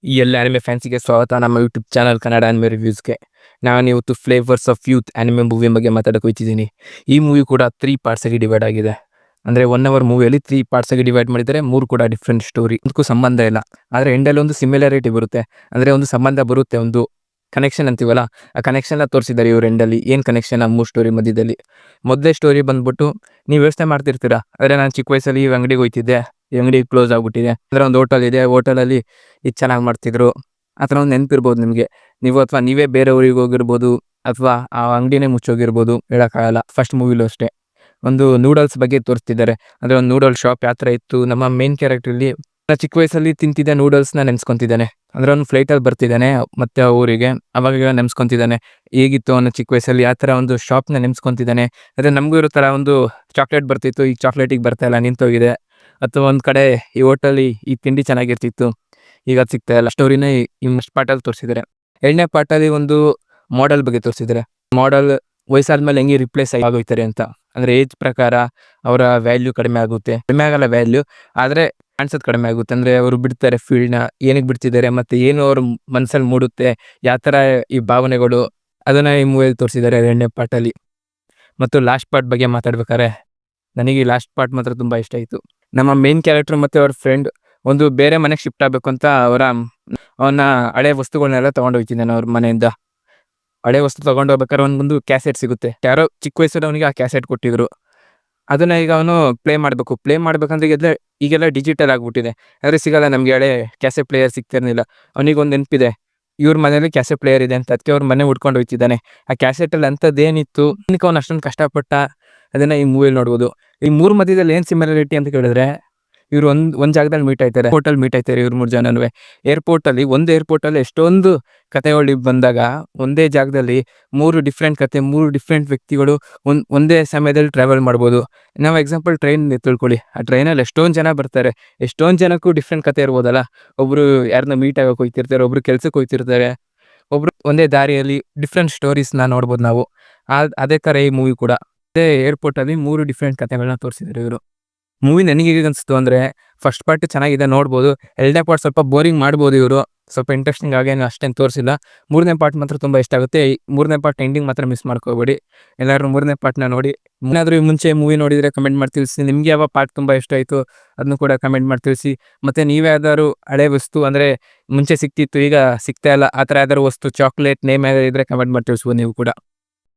ಈ ಎಲ್ಲ ಆನಿಮೆ ಫ್ಯಾನ್ಸಿಗೆ ಸ್ವಾಗತ ನಮ್ಮ ಯೂಟ್ಯೂಬ್ ಚಾನಲ್ ಕನ್ನಡ ಆನಿಮೆ ರಿವ್ಯೂಸ್ಗೆ. ನಾನು ಇವತ್ತು flavours of youth anime movie ಬಗ್ಗೆ ಮಾತಾಡೋಕೆ ಹೋಗ್ತಿದ್ದೀನಿ. ಈ ಮೂವಿ ಕೂಡ 3 ಪಾರ್ಟ್ಸಾಗಿ ಡಿವೈಡ್ ಆಗಿದೆ. ಅಂದರೆ 1 ಅವರ್ ಮೂವಿಯಲ್ಲಿ 3 ಪಾರ್ಟ್ಸಾಗಿ ಡಿವೈಡ್ ಮಾಡಿದರೆ 3 ಕೂಡ ಡಿಫ್ರೆಂಟ್ ಸ್ಟೋರಿ. ಇದಕ್ಕೂ ಸಂಬಂಧ ಇಲ್ಲ, ಆದರೆ ಎಂಡಲ್ಲಿ ಒಂದು ಸಿಮಿಲಾರಿಟಿ ಬರುತ್ತೆ. ಅಂದರೆ ಒಂದು ಸಂಬಂಧ ಬರುತ್ತೆ, ಒಂದು ಕನೆಕ್ಷನ್ ಅಂತೀವಲ್ಲ, ಆ ಕನೆಕ್ಷನ್ನ ತೋರಿಸಿದ್ದಾರೆ ಇವ್ರು ಎಂಡಲ್ಲಿ. ಏನು ಕನೆಕ್ಷನ್ ಆ 3 ಸ್ಟೋರಿ ಮಧ್ಯದಲ್ಲಿ? ಮೊದಲೇ ಸ್ಟೋರಿ ಬಂದ್ಬಿಟ್ಟು, ನೀವು ಯೋಚನೆ ಮಾಡ್ತಿರ್ತೀರಾ, ಆದರೆ ನಾನು ಚಿಕ್ಕ ವಯಸ್ಸಲ್ಲಿ ಈ ಅಂಗಡಿಗೆ ಹೋಗ್ತಿದ್ದೆ, ಈ ಅಂಗಡಿ ಕ್ಲೋಸ್ ಆಗಿಬಿಟ್ಟಿದೆ. ಅಂದರೆ ಒಂದು ಹೋಟೆಲ್ ಇದೆ, ಹೋಟೆಲಲ್ಲಿ ಇದು ಚೆನ್ನಾಗಿ ಮಾಡ್ತಿದ್ರು. ಆ ಥರ ಒಂದು ನೆನಪಿರ್ಬೋದು ನಿಮಗೆ. ನೀವು ಅಥವಾ ನೀವೇ ಬೇರೆ ಊರಿಗೆ ಹೋಗಿರ್ಬೋದು, ಅಥವಾ ಆ ಅಂಗಡಿನೇ ಮುಚ್ಚೋಗಿರ್ಬೋದು, ಹೇಳೋಕ್ಕಾಗಲ್ಲ. ಫಸ್ಟ್ ಮೂವಿಲೂ ಅಷ್ಟೇ ಒಂದು ನೂಡಲ್ಸ್ ಬಗ್ಗೆ ತೋರಿಸ್ತಿದ್ದಾರೆ. ಅಂದರೆ ಒಂದು ನೂಡಲ್ ಶಾಪ್ ಯಾವ ಥರ ಇತ್ತು. ನಮ್ಮ ಮೇನ್ ಕ್ಯಾರೆಕ್ಟ್ರಲ್ಲಿ ಚಿಕ್ಕ ವಯಸ್ಸಲ್ಲಿ ತಿಂತಿದ್ದ ನೂಡಲ್ಸ್ನ ನೆನೆಸ್ಕೊತಿದ್ದಾನೆ. ಅಂದರೆ ಅವ್ನು ಫ್ಲೈಟಲ್ಲಿ ಬರ್ತಿದ್ದಾನೆ ಮತ್ತೆ ಆ ಊರಿಗೆ, ಅವಾಗ ನೆನೆಸ್ಕೊತಿದ್ದಾನೆ ಹೇಗಿತ್ತು ಅವನು ಚಿಕ್ಕ ವಯಸ್ಸಲ್ಲಿ. ಆ ಥರ ಒಂದು ಶಾಪ್ನ ನೆನೆಸ್ಕೊತಿದ್ದಾನೆ. ಅದೇ ನಮಗೂ ಇರೋ ಥರ ಒಂದು ಚಾಕ್ಲೇಟ್ ಬರ್ತಿತ್ತು, ಈಗ ಚಾಕ್ಲೇಟಿಗೆ ಬರ್ತಾ ಇಲ್ಲ, ನಿಂತೋಗಿದೆ. ಅಥವಾ ಒಂದು ಕಡೆ ಈ ಹೋಟೆಲಿ ಈ ತಿಂಡಿ ಚೆನ್ನಾಗಿರ್ತಿತ್ತು, ಈಗ ಅದು ಸಿಗ್ತಾ ಇಲ್ಲ. ಸ್ಟೋರಿನ ಈ ಫಸ್ಟ್ ಪಾರ್ಟಲ್ಲಿ ತೋರಿಸಿದ್ದಾರೆ. 2ನೇ ಪಾರ್ಟಲ್ಲಿ ಒಂದು ಮಾಡೆಲ್ ಬಗ್ಗೆ ತೋರಿಸಿದ್ದಾರೆ. ಮಾಡೆಲ್ ವಯಸ್ಸಾದ್ಮೇಲೆ ಹೆಂಗೆ ರಿಪ್ಲೇಸ್ ಆಗೋಯ್ತಾರೆ ಅಂತ. ಅಂದರೆ ಏಜ್ ಪ್ರಕಾರ ಅವರ ವ್ಯಾಲ್ಯೂ ಕಡಿಮೆ ಆಗುತ್ತೆ, ಕಡಿಮೆ ಆಗಲ್ಲ ವ್ಯಾಲ್ಯೂ, ಆದರೆ ಕಾಣಿಸೋದು ಕಡಿಮೆ ಆಗುತ್ತೆ. ಅಂದರೆ ಅವರು ಬಿಡ್ತಾರೆ ಫೀಲ್ಡ್ನ, ಏನಕ್ಕೆ ಬಿಡ್ತಿದ್ದಾರೆ ಮತ್ತು ಏನು ಅವ್ರ ಮನಸ್ಸಲ್ಲಿ ಮೂಡುತ್ತೆ, ಯಾವ ಥರ ಈ ಭಾವನೆಗಳು, ಅದನ್ನು ಈ ಮೂವಿಯಲ್ಲಿ ತೋರಿಸಿದ್ದಾರೆ 2ನೇ ಪಾರ್ಟಲ್ಲಿ. ಮತ್ತು ಲಾಸ್ಟ್ ಪಾರ್ಟ್ ಬಗ್ಗೆ ಮಾತಾಡ್ಬೇಕಾದ್ರೆ ನನಗೆ ಈ ಲಾಸ್ಟ್ ಪಾರ್ಟ್ ಮಾತ್ರ ತುಂಬ ಇಷ್ಟ ಆಯಿತು. ನಮ್ಮ ಮೇನ್ ಕ್ಯಾರೆಕ್ಟರ್ ಮತ್ತು ಅವ್ರ ಫ್ರೆಂಡ್ ಒಂದು ಬೇರೆ ಮನೆಗೆ ಶಿಫ್ಟ್ ಆಗಬೇಕು ಅಂತ ಅವನ ಹಳೆ ವಸ್ತುಗಳನ್ನೆಲ್ಲ ತೊಗೊಂಡೋಗ್ತಿದ್ದಾನೆ ಅವ್ರ ಮನೆಯಿಂದ. ಹಳೆ ವಸ್ತು ತೊಗೊಂಡೋಗ್ಬೇಕಾದ್ರೆ ಒಂದು ಕ್ಯಾಸೆಟ್ ಸಿಗುತ್ತೆ. ಯಾರೋ ಚಿಕ್ಕ ವಯಸ್ಸಲ್ಲಿ ಅವನಿಗೆ ಆ ಕ್ಯಾಸೆಟ್ ಕೊಟ್ಟಿದ್ರು. ಅದನ್ನು ಈಗ ಅವನು ಪ್ಲೇ ಮಾಡಬೇಕು. ಪ್ಲೇ ಮಾಡ್ಬೇಕಂದ್ರೆ ಈಗೆಲ್ಲ ಡಿಜಿಟಲ್ ಆಗಿಬಿಟ್ಟಿದೆ, ಆದರೆ ಸಿಗಲ್ಲ ನಮಗೆ. ಹಳೆ ಕ್ಯಾಸೆಟ್ ಪ್ಲೇಯರ್ ಸಿಗ್ತಿರ್ಲಿಲ್ಲ. ಅವನಿಗೊಂದು ನೆನಪಿದೆ, ಇವ್ರ ಮನೇಲಿ ಕ್ಯಾಸೆಟ್ ಪ್ಲೇಯರ್ ಇದೆ ಅಂತ. ಅದಕ್ಕೆ ಅವ್ರ ಮನೆ ಹುಡ್ಕೊಂಡು ಹೋಗ್ತಿದ್ದಾನೆ. ಆ ಕ್ಯಾಸೆಟಲ್ಲಿ ಅಂಥದ್ದೇನಿತ್ತು ಅದಕ್ಕೆ ಅವ್ನು ಅಷ್ಟೊಂದು ಕಷ್ಟಪಟ್ಟ, ಅದನ್ನು ಈ ಮೂವಿಯಲ್ಲಿ ನೋಡ್ಬೋದು. ಈ 3 ಮಧ್ಯದಲ್ಲಿ ಏನು ಸಿಮಿಲಾರಿಟಿ ಅಂತ ಕೇಳಿದ್ರೆ, ಇವರು ಒಂದು ಜಾಗದಲ್ಲಿ ಮೀಟ್ ಆಯ್ತಾರೆ, ಏರ್ಪೋರ್ಟಲ್ಲಿ ಮೀಟ್ ಆಯ್ತಾರೆ ಇವ್ರು 3 ಜನನೂ. ಏರ್ಪೋರ್ಟಲ್ಲಿ ಒಂದು ಏರ್ಪೋರ್ಟಲ್ಲಿ ಎಷ್ಟೊಂದು ಕಥೆಗಳು ಬಂದಾಗ ಒಂದೇ ಜಾಗದಲ್ಲಿ 3 ಡಿಫ್ರೆಂಟ್ ಕತೆ, 3 ಡಿಫ್ರೆಂಟ್ ವ್ಯಕ್ತಿಗಳು ಒಂದೇ ಸಮಯದಲ್ಲಿ ಟ್ರಾವೆಲ್ ಮಾಡ್ಬೋದು. ನಾವು ಎಕ್ಸಾಂಪಲ್ ಟ್ರೈನ್ ತಿಳ್ಕೊಳ್ಳಿ, ಆ ಟ್ರೈನಲ್ಲಿ ಎಷ್ಟೊಂದು ಜನ ಬರ್ತಾರೆ, ಎಷ್ಟೊಂದು ಜನಕ್ಕೂ ಡಿಫ್ರೆಂಟ್ ಕತೆ ಇರ್ಬೋದಲ್ಲ. ಒಬ್ಬರು ಯಾರನ್ನ ಮೀಟ್ ಆಗೋಕೆ ಹೋಗ್ತಿರ್ತಾರೆ, ಒಬ್ರು ಕೆಲ್ಸಕ್ಕೆ ಹೋಗ್ತಿರ್ತಾರೆ, ಒಬ್ರು ಒಂದೇ ದಾರಿಯಲ್ಲಿ ಡಿಫ್ರೆಂಟ್ ಸ್ಟೋರೀಸ್ನ ನೋಡ್ಬೋದು ನಾವು. ಅದೇ ಥರ ಈ ಮೂವಿ ಕೂಡ ಅದೇ ಏರ್ಪೋರ್ಟಲ್ಲಿ 3 ಡಿಫ್ರೆಂಟ್ ಕಥೆಗಳನ್ನ ತೋರಿಸಿದ್ದಾರೆ ಇವರು. ಮೂವಿ ನನಗೆ ಹೇಗೆ ಅನಿಸ್ತು ಅಂದರೆ, ಫಸ್ಟ್ ಪಾರ್ಟ್ ಚೆನ್ನಾಗಿದೆ, ನೋಡ್ಬೋದು. 2ನೇ ಪಾರ್ಟ್ ಸ್ವಲ್ಪ ಬೋರಿಂಗ್ ಮಾಡ್ಬೋದು ಇವರು, ಸ್ವಲ್ಪ ಇಂಟ್ರೆಸ್ಟಿಂಗ್ ಆಗೇನು ಅಷ್ಟೇನು ತೋರಿಸಿಲ್ಲ. 3ನೇ ಪಾರ್ಟ್ ಮಾತ್ರ ತುಂಬ ಇಷ್ಟ ಆಗುತ್ತೆ. 3ನೇ ಪಾರ್ಟ್ ಎಂಡಿಂಗ್ ಮಾತ್ರ ಮಿಸ್ ಮಾಡ್ಕೋಬೇಡಿ. ಎಲ್ಲರೂ 3ನೇ ಪಾರ್ಟ್ನ ನೋಡಿ. ಏನಾದರೂ ಮುಂಚೆ ಮೂವಿ ನೋಡಿದರೆ ಕಮೆಂಟ್ ಮಾಡಿ ತಿಳಿಸಿ. ನಿಮಗೆ ಯಾವ ಪಾರ್ಟ್ ತುಂಬ ಇಷ್ಟ ಆಯಿತು ಅದನ್ನು ಕೂಡ ಕಮೆಂಟ್ ಮಾಡಿ ತಿಳಿಸಿ. ಮತ್ತು ನೀವೇ ಯಾವ್ದಾದ್ರು ಹಳೆ ವಸ್ತು, ಅಂದರೆ ಮುಂಚೆ ಸಿಗ್ತಿತ್ತು ಈಗ ಸಿಗ್ತಾ ಇಲ್ಲ, ಆ ಥರ ಯಾವ್ದಾದ್ರು ವಸ್ತು, ಚಾಕ್ಲೇಟ್ ನೇಮ್ ಯಾವ್ದಾರು ಇದ್ದರೆ ಕಮೆಂಟ್ ಮಾಡಿ ತಿಳಿಸ್ಬೋದು ನೀವು ಕೂಡ.